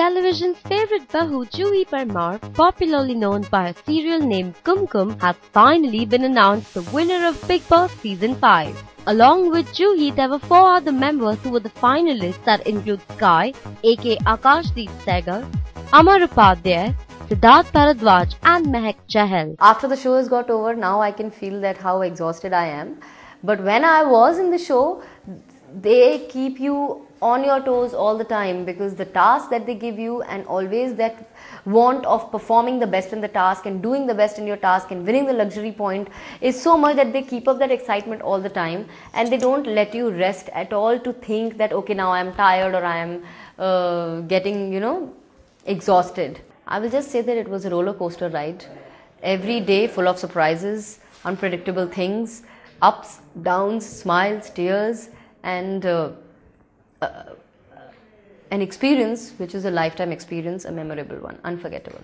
television's favorite bahu Juhi Parmar, popularly known by a serial named Kumkum, has finally been announced the winner of Bigg Boss Season 5. Along with Juhi, there were 4 other members who were the finalists that include Sky, aka Akashdeep Sehgal, Amar Upadhyay, Siddharth Bharadwaj and Mehak Chahal. After the show has got over, now I can feel that how exhausted I am. But when I was in the show, they keep you on your toes all the time, because the task that they give you and always that want of performing the best in the task and doing the best in your task and winning the luxury point is so much that they keep up that excitement all the time, and they don't let you rest at all to think that okay, now I am tired or I am getting exhausted. I will just say that it was a roller coaster ride. Every day full of surprises, unpredictable things, ups, downs, smiles, tears, and an experience which is a lifetime experience, a memorable one, unforgettable.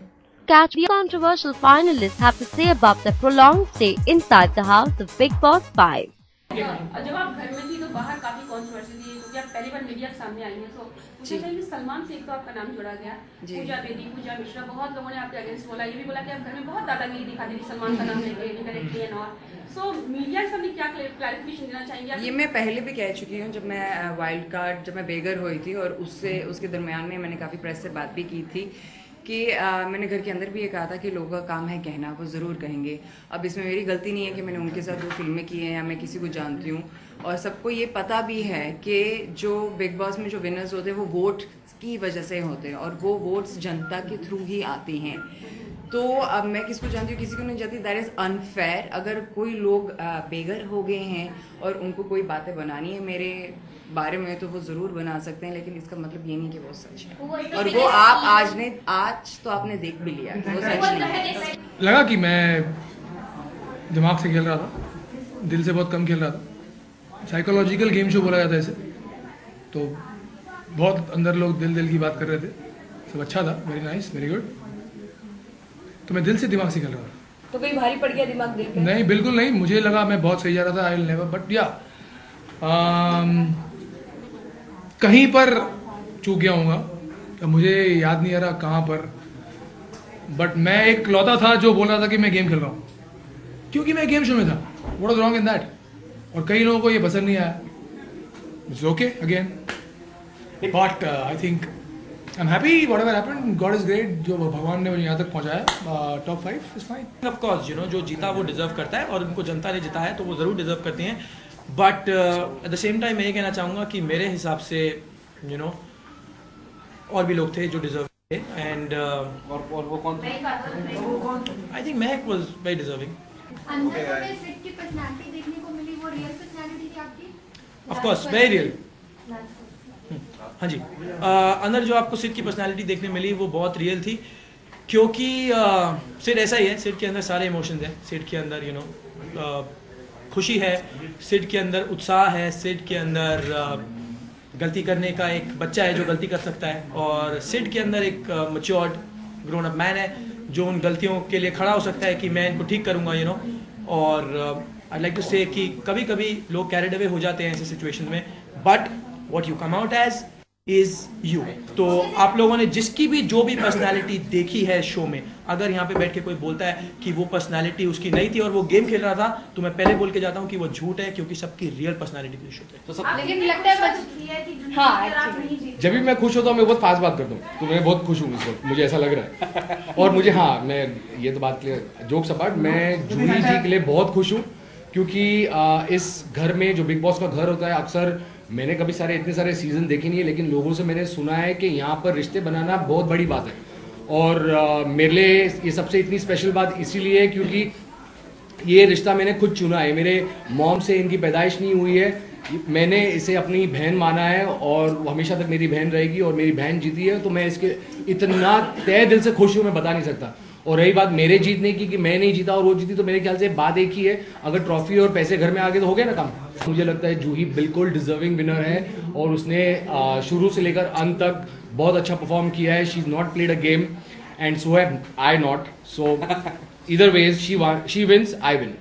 Catch the controversial finalists have to say about their prolonged stay inside the house of Bigg Boss 5. जब आप घर में थी तो बाहर काफी controversy थी, क्योंकि आप पहली बार मीडिया के सामने आई हैं, तो मुझे चाहिए कि सलमान से एक तो आपका नाम जोड़ा गया, पूजा बेदी, पूजा मिश्रा, बहुत लोगों ने आपके अगेंस्ट बोला, ये भी बोला कि आप घर में बहुत दादागिरी दिखाती थी सलमान का नाम लेके indirectly and all. So media के सामने क्या क्लैरिफिकेशन देना चाहेंगे? ये मैं पहले भी कह चुकी हूँ, जब मैं वाइल्ड कार्ड, जब मैं बेगर हुई थी और उसके दरमियान में मैंने काफ़ी प्रेस से बात भी की थी कि मैंने घर के अंदर भी ये कहा था कि लोगों का काम है कहना, वो ज़रूर कहेंगे। अब इसमें मेरी गलती नहीं है कि मैंने उनके साथ 2 फिल्में की हैं या मैं किसी को जानती हूँ, और सबको ये पता भी है कि जो बिग बॉस में जो विनर्स होते हैं वो वोट की वजह से होते हैं, और वो वोट्स जनता के थ्रू ही आती हैं। तो अब मैं किसको जानती हूँ, किसी को नहीं जानती। That is unfair. अगर कोई लोग बेघर हो गए हैं और उनको कोई बातें बनानी है मेरे बारे में तो वो ज़रूर बना सकते हैं, लेकिन इसका मतलब ये नहीं कि वो सच है। और वो आप आज तो आपने देख भी लिया, वो सच नहीं है। लगा कि मैं दिमाग से खेल रहा था, दिल से बहुत कम खेल रहा था। साइकोलॉजिकल गेम शो बोला जाता है इसे, तो बहुत अंदर लोग दिल की बात कर रहे थे, सब अच्छा था, वेरी नाइस, वेरी गुड। तो मैं दिल से दिमाग से खेल रहा था। तो कहीं भारी पड़ गया दिमाग दिल पे? नहीं, बिल्कुल नहीं। मुझे लगा मैं बहुत सही जा रहा था, आई विल नेवर, बट या कहीं पर चूक गया हूँगा, तो मुझे याद नहीं आ रहा कहाँ पर, बट मैं एक लौता था जो बोल रहा था कि मैं गेम खेल रहा हूँ, क्योंकि मैं गेम शो में था। What was wrong in that? और कई लोगों को ये पसंद नहीं आया, it's okay again, but I think I am happy whatever happened, God is great. जो भगवान ने मुझे यहाँ तक पहुँचाया, top 5 is fine. Of course जो जीता वो डिजर्व करता है, और उनको जनता ने जिता है तो वो ज़रूर डिजर्व करते हैं, but at the same time मैं ये कहना चाहूँगा कि मेरे हिसाब से और भी लोग थे जो डिजर्व थे, एंड और वो कौन थे? I think Mahak was very deserving. Of course very real. हाँ जी, अंदर जो आपको सिड की पर्सनालिटी देखने मिली वो बहुत रियल थी, क्योंकि सिड ऐसा ही है। सिड के अंदर सारे इमोशंस हैं, सिड के अंदर खुशी है, सिड के अंदर उत्साह है, सिड के अंदर गलती करने का एक बच्चा है जो गलती कर सकता है, और सिड के अंदर एक मैच्योर्ड ग्रोन अप मैन है जो उन गलतियों के लिए खड़ा हो सकता है कि मैं इनको ठीक करूँगा और आई लाइक टू से कि कभी कभी लोग कैरिड अवे हो जाते हैं ऐसे सिचुएशन में, but what you come out as is you. तो आप लोगों ने जिसकी भी जो भी पर्सनालिटी देखी है शो में, अगर यहाँ पे बैठ के कोई बोलता है कि वो पर्सनालिटी उसकी नहीं थी और वो गेम खेल रहा था, तो मैं पहले बोल के जाता हूँ कि वो झूठ है, क्योंकि सबकी रियल पर्सनालिटी पे शो है। तो लेकिन लगता है जब भी मैं खुश होता हूँ मैं बहुत फास्ट बात करता हूँ, तो मैं बहुत खुश हूँ इस वक्त, मुझे ऐसा लग रहा है। और मुझे मैं ये तो बात क्लियर, जोक्स अपार्ट, मैं जूही जी के लिए बहुत खुश हूँ, क्योंकि इस घर में जो बिग बॉस का घर होता है, अक्सर मैंने कभी इतने सारे सीजन देखे नहीं है, लेकिन लोगों से मैंने सुना है कि यहाँ पर रिश्ते बनाना बहुत बड़ी बात है। और मेरे लिए ये सबसे इतनी स्पेशल बात इसीलिए है क्योंकि ये रिश्ता मैंने खुद चुना है। मेरे मॉम से इनकी पैदाइश नहीं हुई है, मैंने इसे अपनी बहन माना है और वो हमेशा तक मेरी बहन रहेगी, और मेरी बहन जीती है तो मैं इसके इतना तहे दिल से खुश हूँ, मैं बता नहीं सकता। और रही बात मेरे जीतने की कि मैं नहीं जीता और वो जीती, तो मेरे ख्याल से बात एक ही है, अगर ट्रॉफी और पैसे घर में आ गए तो हो गया ना काम। मुझे लगता है जूही बिल्कुल डिजर्विंग विनर है, और उसने शुरू से लेकर अंत तक बहुत अच्छा परफॉर्म किया है। She is not played a game and so have I not, so either ways she wins, I win.